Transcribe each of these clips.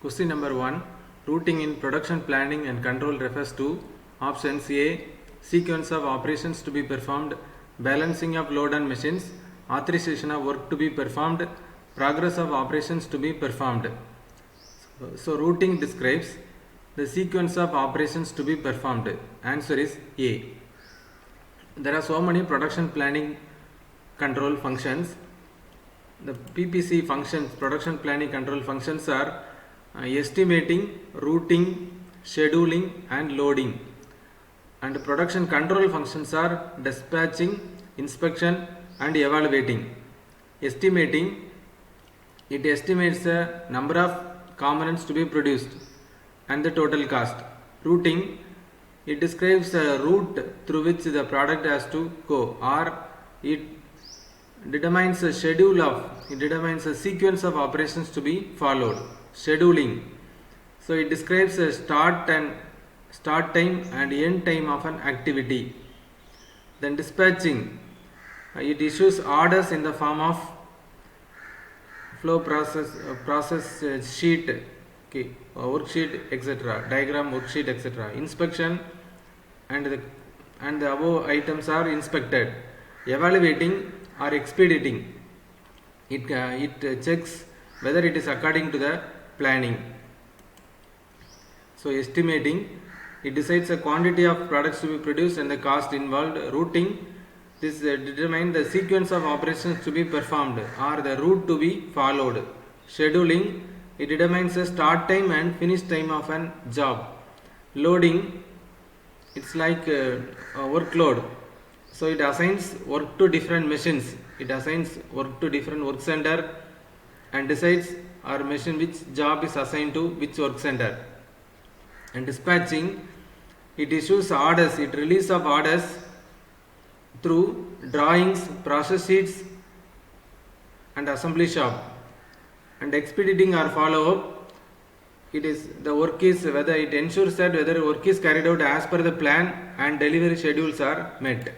Question number 1. Routing in production planning and control refers to options A. Sequence of operations to be performed, balancing of load on machines, authorization of work to be performed, progress of operations to be performed. So routing describes the sequence of operations to be performed. Answer is A. There are so many production planning control functions. The PPC functions, production planning control functions are estimating, routing, scheduling and loading. And production control functions are dispatching, inspection and evaluating. Estimating, it estimates the number of components to be produced and the total cost. Routing, it describes a route through which the product has to go, or it determines a sequence of operations to be followed. Scheduling, so it describes a start time and end time of an activity. Then dispatching, it issues orders in the form of flow process sheet, worksheet, etc., diagram, worksheet, etc. Inspection, and the above items are inspected. Evaluating or expediting, it checks whether it is according to the planning. So estimating, it decides the quantity of products to be produced and the cost involved. Routing, this determines the sequence of operations to be performed or the route to be followed. Scheduling, it determines the start time and finish time of an job. Loading, it's like workload. So it assigns work to different machines. It assigns work to different work center and decides our machine which job is assigned to which work center. And dispatching, it issues orders, it releases of orders through drawings, process sheets and assembly shop. And expediting or follow up, it is the work is whether it ensures that whether work is carried out as per the plan and delivery schedules are met.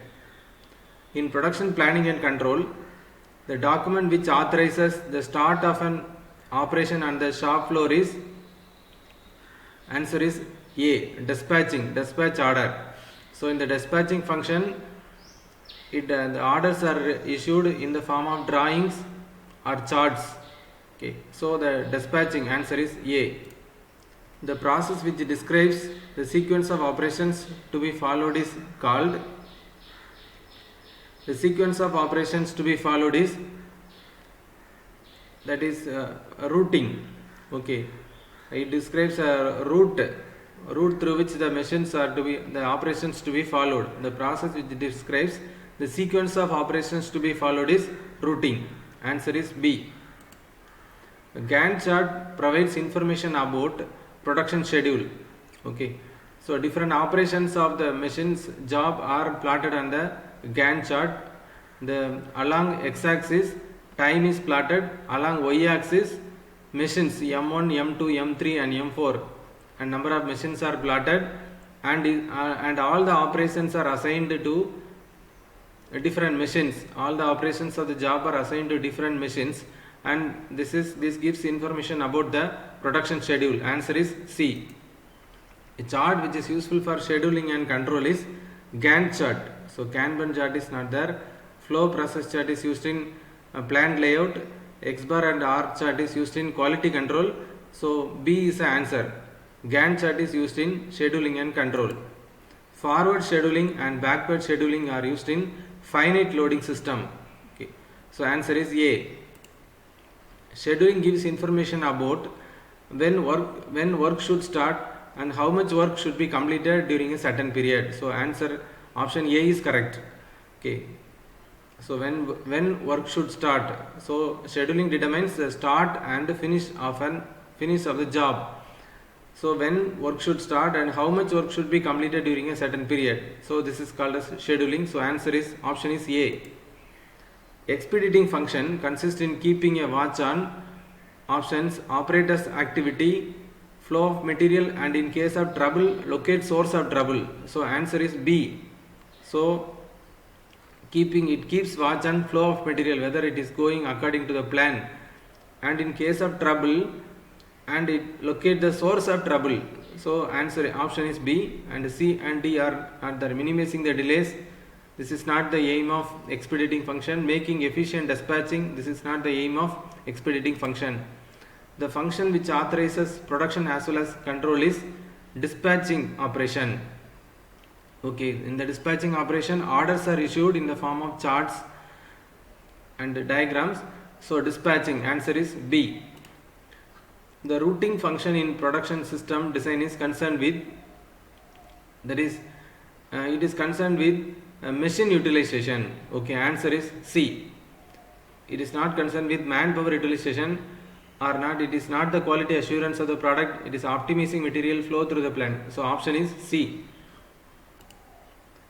In production planning and control, the document which authorizes the start of an operation on the shop floor is, answer is A. Dispatch order. So in the dispatching function, the orders are issued in the form of drawings or charts. So the dispatching, answer is A. The process which describes the sequence of operations to be followed is called, the sequence of operations to be followed is, that is routing. It describes a route through which the machines are to be, the operations to be followed. The process which describes the sequence of operations to be followed is routing. Answer is B. A Gantt chart provides information about production schedule. So different operations of the machine's job are plotted on the Gantt chart. Along x-axis time is plotted, along y-axis machines M1, M2, M3 and M4 and number of machines are plotted, and all the operations are assigned to different machines. All the operations of the job are assigned to different machines, and this gives information about the production schedule. Answer is C. A chart which is useful for scheduling and control is Gantt chart. So Kanban chart is not there. Flow process chart is used in plant layout. X bar and R chart is used in quality control. So B is the answer. Gantt chart is used in scheduling and control. Forward scheduling and backward scheduling are used in finite loading system. So answer is A. Scheduling gives information about when work should start and how much work should be completed during a certain period. So answer option A is correct. So when work should start, so scheduling determines the start and finish of the job. So when work should start and how much work should be completed during a certain period. So this is called as scheduling. So answer is option is A. Expediting function consists in keeping a watch on options, operator's activity, flow of material, and in case of trouble, locate source of trouble. So answer is B. So it keeps watch on flow of material, whether it is going according to the plan, and in case of trouble and it locate the source of trouble. So answer option is B, and C and D are the minimizing the delays. This is not the aim of expediting function. Making efficient dispatching, this is not the aim of expediting function. The function which authorizes production as well as control is dispatching operation. Okay, in the dispatching operation, orders are issued in the form of charts and diagrams. So dispatching, answer is B. The routing function in production system design is concerned with, that is, it is concerned with machine utilization. Okay, answer is C. It is not concerned with manpower utilization or not. It is not the quality assurance of the product. It is optimizing material flow through the plant. So option is C.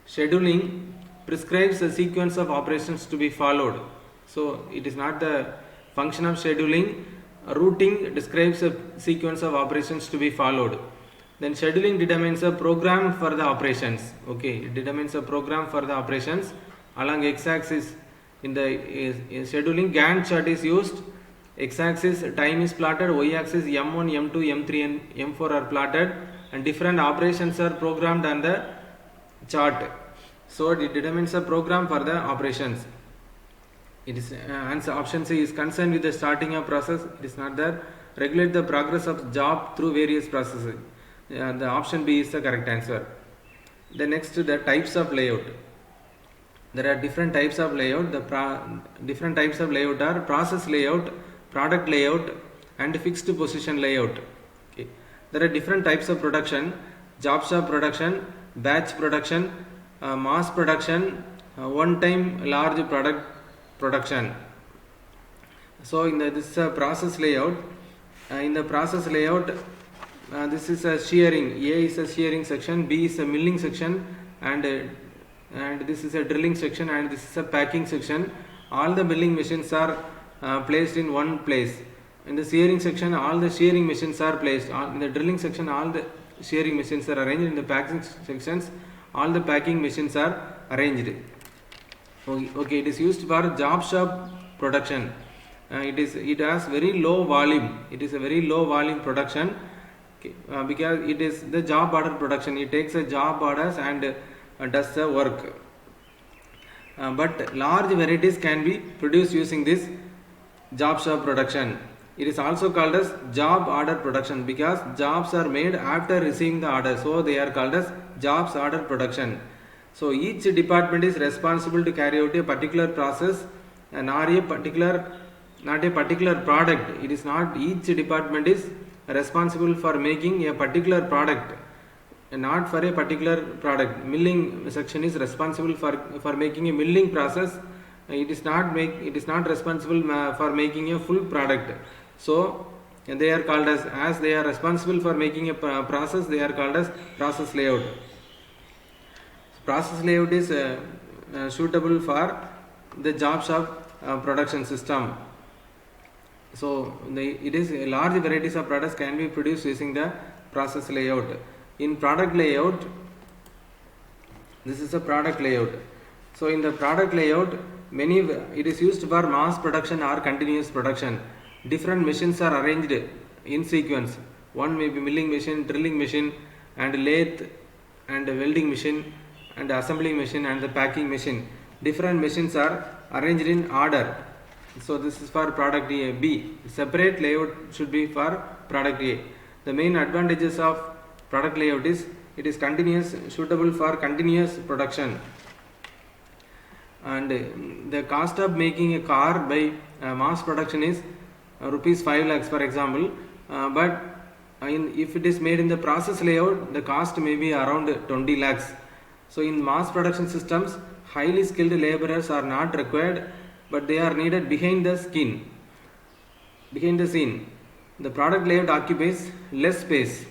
Scheduling prescribes a sequence of operations to be followed. So it is not the function of scheduling. Routing describes a sequence of operations to be followed. Then scheduling determines a program for the operations. Okay, it determines a program for the operations. Along x-axis in the scheduling, Gantt chart is used. X-axis time is plotted, y-axis M1, M2, M3 and M4 are plotted, and different operations are programmed on the chart. So it determines a program for the operations. It is answer option C is concerned with the starting of process. It is not there. Regulate the progress of job through various processes. The option B is the correct answer. The next, the types of layout. There are different types of layout. Different types of layout are process layout, product layout and fixed position layout. Okay. There are different types of production: job shop production, batch production, mass production, one-time large product production. So in this process layout, in the process layout, this is a shearing. A is a shearing section, B is a milling section, and this is a drilling section, and this is a packing section. All the milling machines are placed in one place. In the shearing section, all the shearing machines are placed. In the drilling section, all the shearing machines are arranged. In the packing sections, all the packing machines are arranged. Okay, it is used for job shop production. It has very low volume. It is a very low volume production. Okay, because it is the job order production. It takes a job orders and does the work. But large varieties can be produced using this job shop production. It is also called as job order production because jobs are made after receiving the order. So they are called as jobs order production. So each department is responsible to carry out a particular process and not a particular product. It is not each department is responsible for making a particular product and not for a particular product. Milling section is responsible for making a milling process. It is not responsible for making a full product. So they are called as they are responsible for making a process, they are called as process layout. Process layout is suitable for the job shop production system. So it is large varieties of products can be produced using the process layout. In product layout, this is a product layout. So in the product layout, it is used for mass production or continuous production. Different machines are arranged in sequence. One may be milling machine, drilling machine, and lathe and welding machine, and assembling machine, and the packing machine. Different machines are arranged in order. So this is for product A. B. Separate layout should be for product A. The main advantages of product layout is it is continuous, suitable for continuous production. And the cost of making a car by mass production is rupees 5 lakhs for example. But if it is made in the process layout, the cost may be around 20 lakhs. So in mass production systems, highly skilled laborers are not required, but they are needed behind the scene. The product layout occupies less space.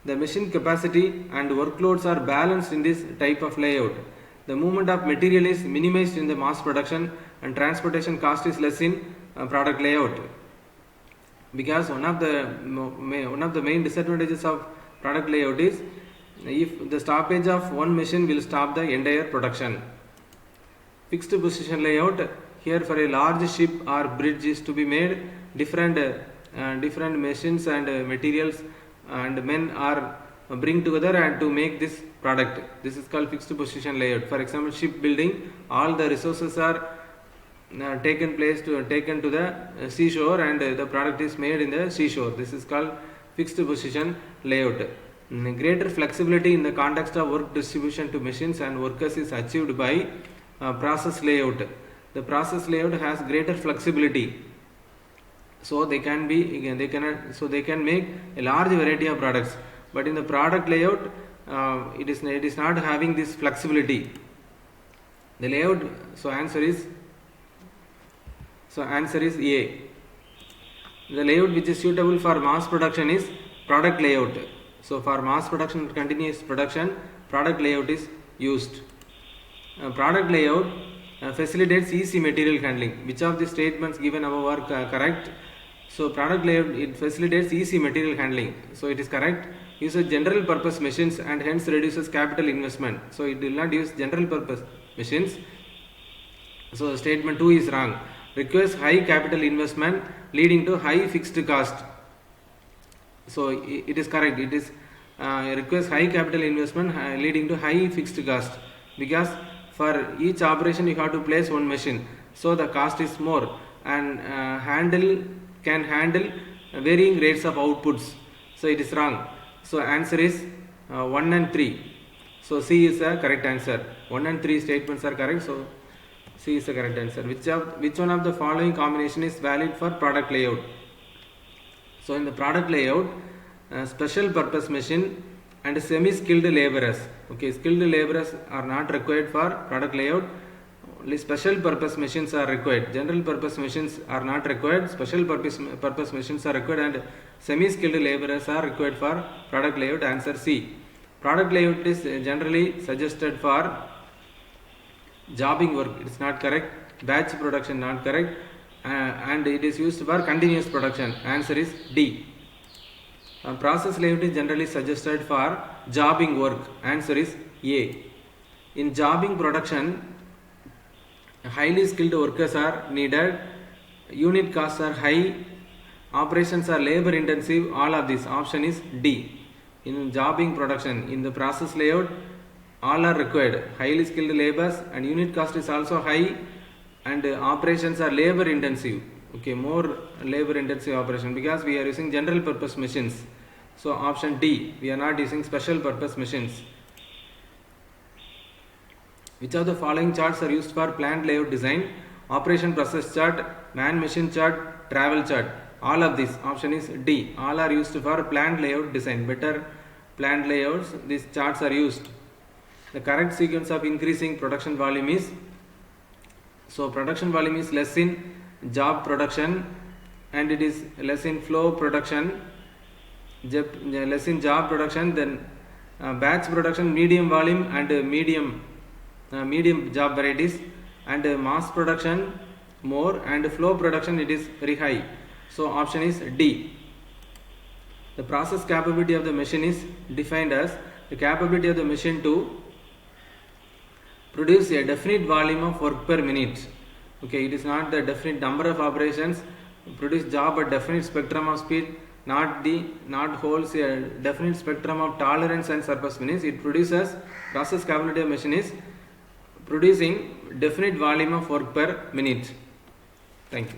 The machine capacity and workloads are balanced in this type of layout. The movement of material is minimized in the mass production, and transportation cost is less in product layout. Because one of the main disadvantages of product layout is if the stoppage of one machine will stop the entire production. Fixed position layout, here for a large ship or bridge is to be made, different different machines and materials and men are bring together and to make this product. This is called fixed position layout. For example, shipbuilding, all the resources are taken to the seashore and the product is made in the seashore. This is called fixed position layout. Greater flexibility in the context of work distribution to machines and workers is achieved by process layout. The process layout has greater flexibility, so they can make a large variety of products. But in the product layout, it is not having this flexibility. The layout, answer is A. The layout which is suitable for mass production is product layout. So for mass production, continuous production, product layout is used. Product layout facilitates easy material handling. Which of the statements given above are correct? So product layout, it facilitates easy material handling. So it is correct. Uses general purpose machines and hence reduces capital investment. So it will not use general purpose machines. So statement 2 is wrong. Requires high capital investment leading to high fixed cost. So it is correct. It is requires high capital investment leading to high fixed cost, because for each operation you have to place one machine, so the cost is more and can handle varying rates of outputs. So it is wrong. So answer is 1 and 3. So C is the correct answer. 1 and 3 statements are correct. So C is the correct answer. Which one of the following combination is valid for product layout? So in the product layout, special purpose machine and semi-skilled laborers. Okay, skilled laborers are not required for product layout. Only special purpose machines are required. General purpose machines are not required. Special purpose machines are required and semi-skilled laborers are required for product layout. Answer C. Product layout is generally suggested for jobbing work. It is not correct. Batch production not correct. And it is used for continuous production. Answer is D. Process layout is generally suggested for jobbing work. Answer is A. In jobbing production, highly skilled workers are needed, unit costs are high, operations are labor intensive. All of this, option is D. In jobbing production, in the process layout, all are required, highly skilled laborers, and unit cost is also high, and operations are labor intensive. Okay, more labor intensive operation, because we are using general purpose machines. So option D, we are not using special purpose machines. Which of the following charts are used for plant layout design? Operation process chart, man machine chart, travel chart. All of these, option is D. All are used for plant layout design. Better plant layouts, these charts are used. The correct sequence of increasing production volume is, so production volume is less in job production and it is less in flow production, less in job production, then batch production, medium volume and medium job varieties, and mass production more, and flow production it is very high. So option is D. The process capability of the machine is defined as the capability of the machine to produce a definite volume of work per minute. Okay, it is not the definite number of operations, produce job at definite spectrum of speed, not holds a definite spectrum of tolerance and surplus minutes. It produces, process capability of machine is producing definite volume of work per minute. Thank you.